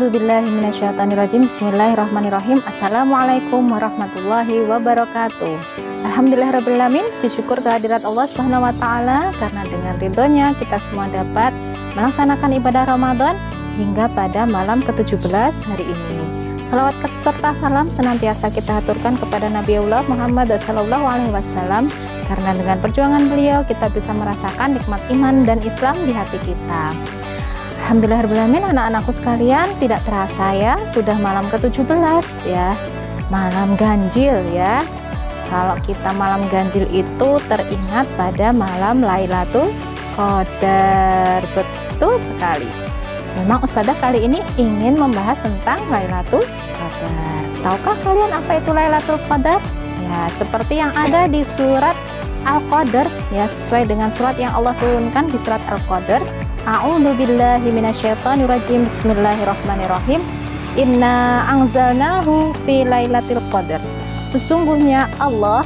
A'udzubillahi minasyaitonirrajim. Bismillahirrahmanirrahim. Assalamualaikum warahmatullahi wabarakatuh. Alhamdulillahirrabbilalamin. Syukur kehadirat Allah Subhanahu wa Ta'ala, karena dengan ridhonya kita semua dapat melaksanakan ibadah Ramadan hingga pada malam ke-17 hari ini. Salawat serta salam senantiasa kita aturkan kepada Nabiullah Muhammad SAW, karena dengan perjuangan beliau kita bisa merasakan nikmat iman dan Islam di hati kita. Alhamdulillahirrahmanirrahim, anak-anakku sekalian, tidak terasa ya, sudah malam ke-17 ya, malam ganjil ya. Kalau kita malam ganjil itu teringat pada malam Lailatul Qadar. Betul sekali. Memang Ustadzah kali ini ingin membahas tentang Lailatul Qadar. Tahukah kalian apa itu Lailatul Qadar? Ya, seperti yang ada di surat Al-Qadar ya, sesuai dengan surat yang Allah turunkan di surat Al-Qadar. A'udzubillahi minasyaitonirrajim. Bismillahirrahmanirrahim. Inna anzalnahu fi lailatul qadar. Sesungguhnya Allah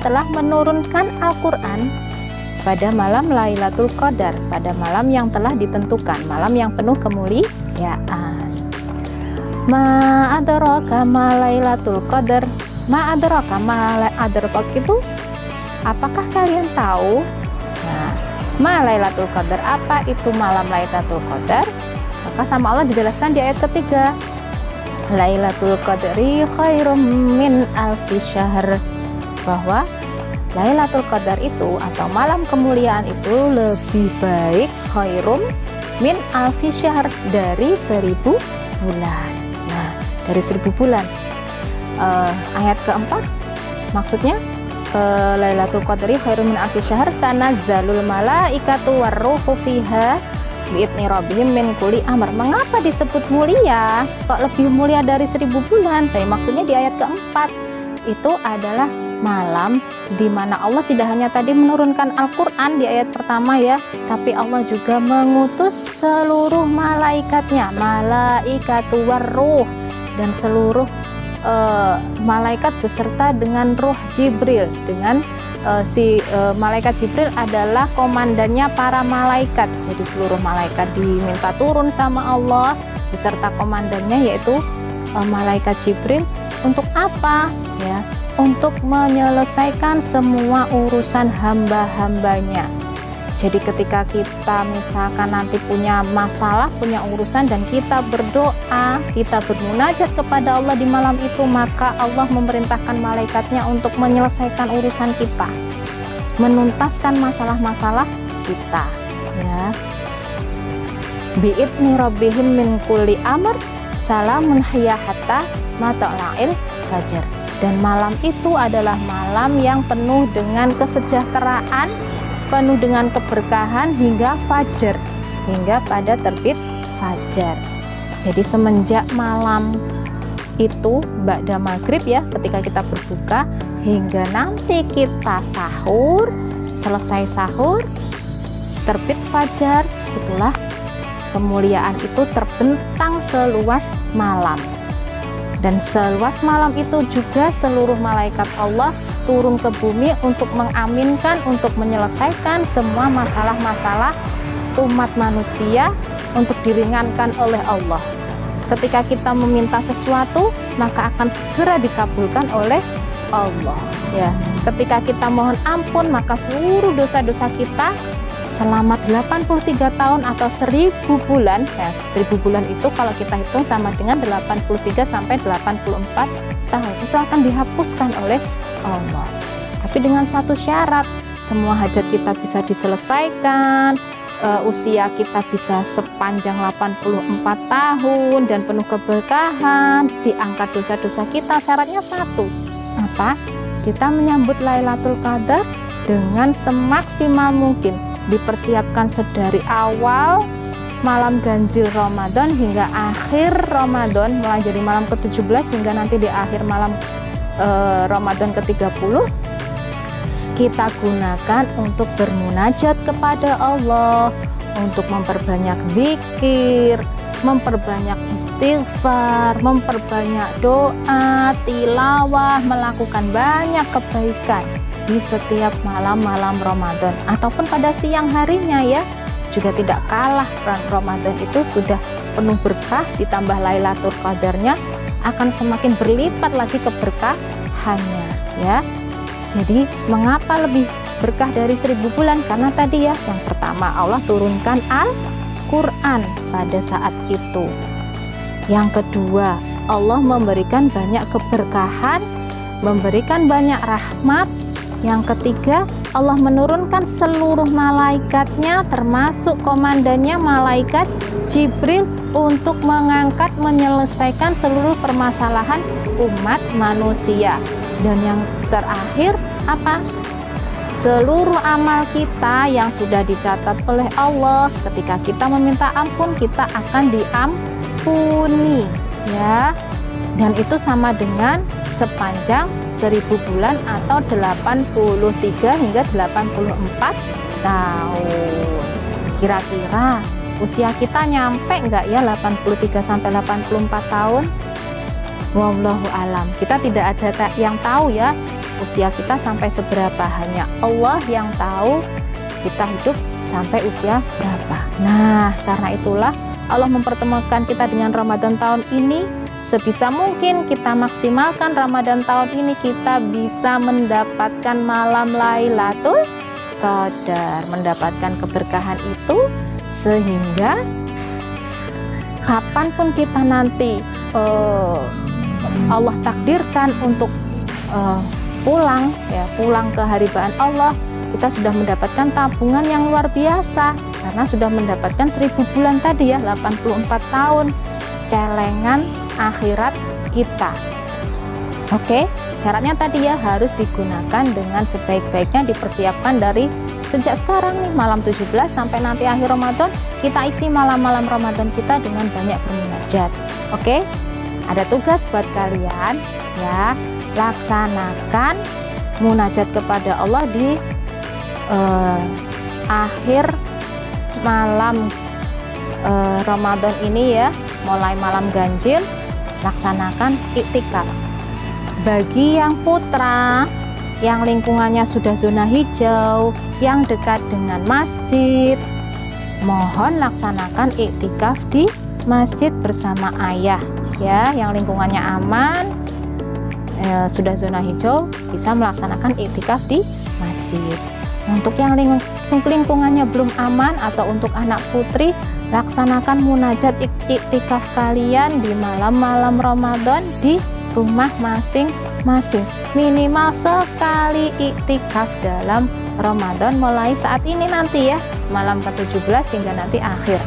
telah menurunkan Al-Qur'an pada malam Lailatul Qadar, pada malam yang telah ditentukan, malam yang penuh kemuliaan. Ma adraka ma Lailatul Qadar. Ma adraka ma adraka itu, apakah kalian tahu? Nah, ma Lailatul Qadar, apa itu malam Lailatul Qadar? Maka sama Allah dijelaskan di ayat ketiga, Lailatul Qadri khairum min alfi syahr, bahwa Lailatul Qadar itu atau malam kemuliaan itu lebih baik, khairum min alfi syahr, dari 1000 bulan. Nah, dari 1000 bulan. Ayat keempat maksudnya, Lailatul Qadri khairum min alfi syahr tanazzalul malaikatu warruhu fiha bi'idzni rabbihim min kulli amr. Mengapa disebut mulia? Kok lebih mulia dari 1000 bulan? Nah, maksudnya di ayat keempat itu adalah malam di mana Allah tidak hanya tadi menurunkan Al-Quran di ayat pertama ya, tapi Allah juga mengutus seluruh malaikatnya, malaikatu warruh, dan seluruh malaikat beserta dengan ruh Jibril. Dengan malaikat Jibril adalah komandannya para malaikat. Jadi seluruh malaikat diminta turun sama Allah beserta komandannya, yaitu malaikat Jibril. Untuk apa? Ya, untuk menyelesaikan semua urusan hamba-hambanya. Jadi ketika kita misalkan nanti punya masalah, punya urusan, dan kita berdoa, kita bermunajat kepada Allah di malam itu, maka Allah memerintahkan malaikatnya untuk menyelesaikan urusan kita, menuntaskan masalah-masalah kita ya. Bi'idzni rabbihim min kulli amr salamun hiya hatta matla'il fajar. Dan malam itu adalah malam yang penuh dengan kesejahteraan, penuh dengan keberkahan hingga fajar, hingga pada terbit fajar. Jadi semenjak malam itu ba'da maghrib ya, ketika kita berbuka hingga nanti kita sahur, selesai sahur, terbit fajar, itulah kemuliaan itu terbentang seluas malam. Dan seluas malam itu juga seluruh malaikat Allah turun ke bumi untuk mengaminkan, untuk menyelesaikan semua masalah-masalah umat manusia, untuk diringankan oleh Allah. Ketika kita meminta sesuatu, maka akan segera dikabulkan oleh Allah ya. Ketika kita mohon ampun, maka seluruh dosa-dosa kita selama 83 tahun atau 1000 bulan ya, 1000 bulan itu kalau kita hitung sama dengan 83 sampai 84 tahun, itu akan dihapuskan oleh Allah. Tapi dengan satu syarat, semua hajat kita bisa diselesaikan, usia kita bisa sepanjang 84 tahun dan penuh keberkahan, diangkat dosa-dosa kita. Syaratnya satu, apa? Kita menyambut Lailatul Qadar dengan semaksimal mungkin, dipersiapkan sedari awal malam ganjil Ramadan hingga akhir Ramadan, mulai dari malam ke-17 hingga nanti di akhir malam Ramadan ke-30, kita gunakan untuk bermunajat kepada Allah, untuk memperbanyak zikir, memperbanyak istighfar, memperbanyak doa, tilawah, melakukan banyak kebaikan di setiap malam-malam Ramadan ataupun pada siang harinya ya. Juga tidak kalah, Ramadan itu sudah penuh berkah, ditambah Lailatul Qadarnya akan semakin berlipat lagi keberkahannya ya. Jadi mengapa lebih berkah dari 1000 bulan? Karena tadi ya, yang pertama Allah turunkan Al-Quran pada saat itu. Yang kedua, Allah memberikan banyak keberkahan, memberikan banyak rahmat. Yang ketiga, Allah menurunkan seluruh malaikatnya termasuk komandannya malaikat Jibril untuk mengangkat, menyelesaikan seluruh permasalahan umat manusia. Dan yang terakhir apa? Seluruh amal kita yang sudah dicatat oleh Allah, ketika kita meminta ampun, kita akan diampuni ya. Dan itu sama dengan sepanjang 1000 bulan atau 83 hingga 84 tahun. Kira-kira usia kita nyampe nggak ya 83 sampai 84 tahun? Wallahu alam. Kita tidak ada yang tahu ya usia kita sampai seberapa, hanya Allah yang tahu kita hidup sampai usia berapa. Nah, karena itulah Allah mempertemukan kita dengan Ramadan tahun ini. Sebisa mungkin kita maksimalkan Ramadan tahun ini, kita bisa mendapatkan malam Lailatul Qadar, mendapatkan keberkahan itu, sehingga kapanpun kita nanti Allah takdirkan untuk pulang ke haribaan Allah, kita sudah mendapatkan tabungan yang luar biasa karena sudah mendapatkan 1000 bulan tadi ya, 84 tahun celengan akhirat kita. Oke, syaratnya tadi ya harus digunakan dengan sebaik-baiknya, dipersiapkan dari sejak sekarang nih, malam 17 sampai nanti akhir Ramadan, kita isi malam-malam Ramadan kita dengan banyak bermunajat. Oke, ada tugas buat kalian ya, laksanakan munajat kepada Allah di akhir malam Ramadan ini ya, mulai malam ganjil, laksanakan iktikaf. Bagi yang putra, yang lingkungannya sudah zona hijau, yang dekat dengan masjid, mohon laksanakan iktikaf di masjid bersama ayah ya, yang lingkungannya aman, sudah zona hijau, bisa melaksanakan iktikaf di masjid. Untuk yang lingkungannya belum aman atau untuk anak putri, laksanakan munajat iktikaf kalian di malam-malam Ramadan di rumah masing-masing. Minimal sekali iktikaf dalam Ramadan mulai saat ini nanti ya, malam ke-17 hingga nanti akhir.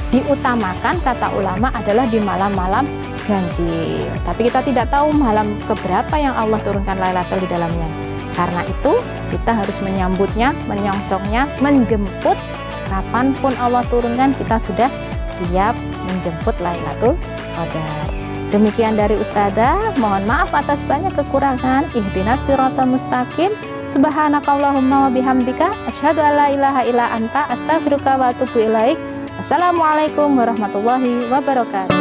Diutamakan kata ulama adalah di malam-malam ganjil. Tapi kita tidak tahu malam keberapa yang Allah turunkan Lailatul di dalamnya. Karena itu kita harus menyambutnya, menyongsongnya, menjemput. Kapanpun Allah turunkan, kita sudah siap menjemput Lailatul Qadar. Demikian dari Ustazah, mohon maaf atas banyak kekurangan. Ihdinas siratal mustaqim. Subhanakallahumma wa bihamdika asyhadu an la ilaha illa anta astaghfiruka wa atubu ilaik. Assalamualaikum warahmatullahi wabarakatuh.